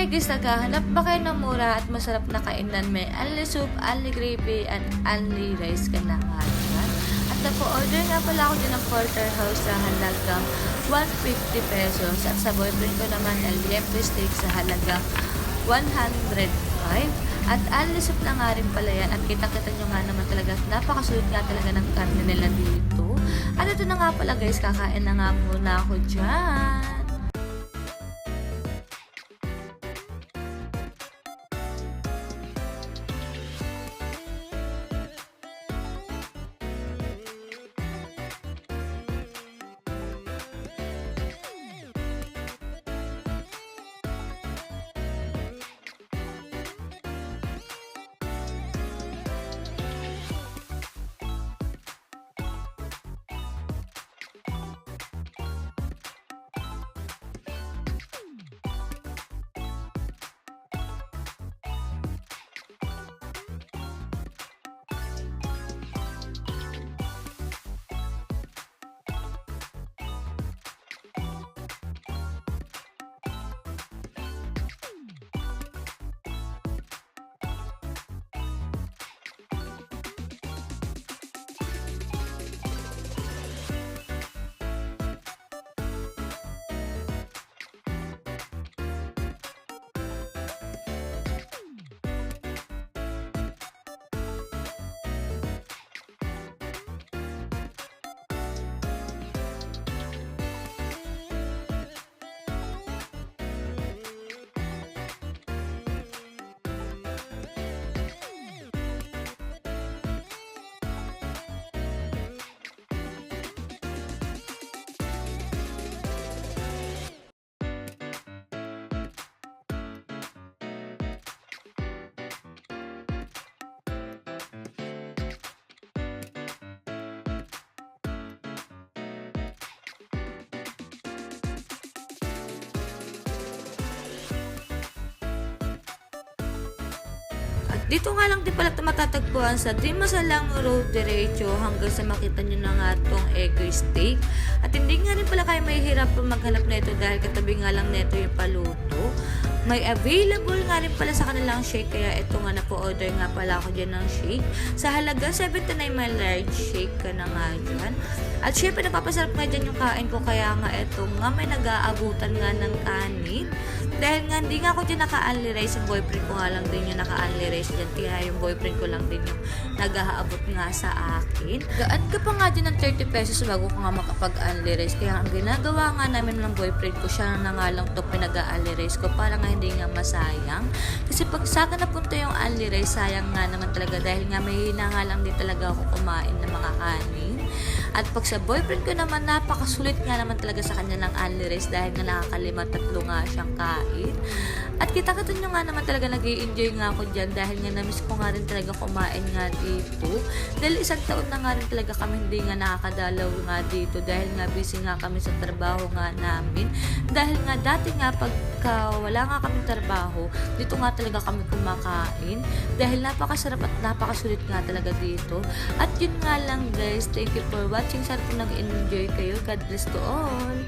Hi guys, naghahanap ba kayo ng mura at masarap na kainan? May only soup, only gravy, and only rice ka na nga dyan. At nag-order nga pala ako din ng porterhouse sa halagang 150 pesos. At sa boyfriend ko naman, el liempo steak sa halagang 105. At only soup na nga rin pala yan. At kita-kita nyo nga naman talaga, napakasulit nga talaga ng karne nila dito. At ito na nga pala guys, kakain na nga muna ako dyan. Dito nga lang din pala matatagpuan sa Dimasalang Road diretso hanggang sa makita nyo na nga itong Eco Steak. At hindi nga rin pala kayo mahihirap maghanap na ito dahil katabi nga lang nito yung paluto. May available nga rin pala sa kanilang shake kaya ito nga na po-order nga pala ako dyan ng shake. Sa halaga 79 may large shake ka na nga dyan. At syempre napapasarap nga dyan yung kain ko kaya nga ito nga may nag-aabutan nga ng kanin. Dahil nga hindi nga ako dyan naka-only rice, yung boyfriend ko nga lang din yung naka-only rice dyan. Kaya yung boyfriend ko lang din yung nag-aabot nga sa akin. Gaan ka pa nga dyan ng 30 pesos bago ko nga makapag-only rice. Kaya ang ginagawa nga namin ng boyfriend ko, siya na nga lang ito pinag-only rice ko para nga hindi nga masayang. Kasi pag sa akin napunta yung only rice, sayang nga naman talaga dahil nga may hina nga lang din talaga ako kumain ng mga kanin. At pag sa boyfriend ko naman, napakasulit nga naman talaga sa kanya ng only rice dahil nga nakakalima 3 nga siyang kain. At kita-kita nyo nga naman talaga nag-i-enjoy nga ako dyan dahil nga na-miss ko nga rin talaga kumain nga dito. Dahil 1 taon na nga rin talaga kami hindi nga nakakadalaw nga dito dahil nga busy nga kami sa trabaho nga namin. Dahil nga dati nga pagka wala nga kami trabaho, dito nga talaga kami kumakain. Dahil napakasarap at napakasulit nga talaga dito. At yun nga lang guys, thank you for watching. Sana po nag-enjoy kayo. God bless to all.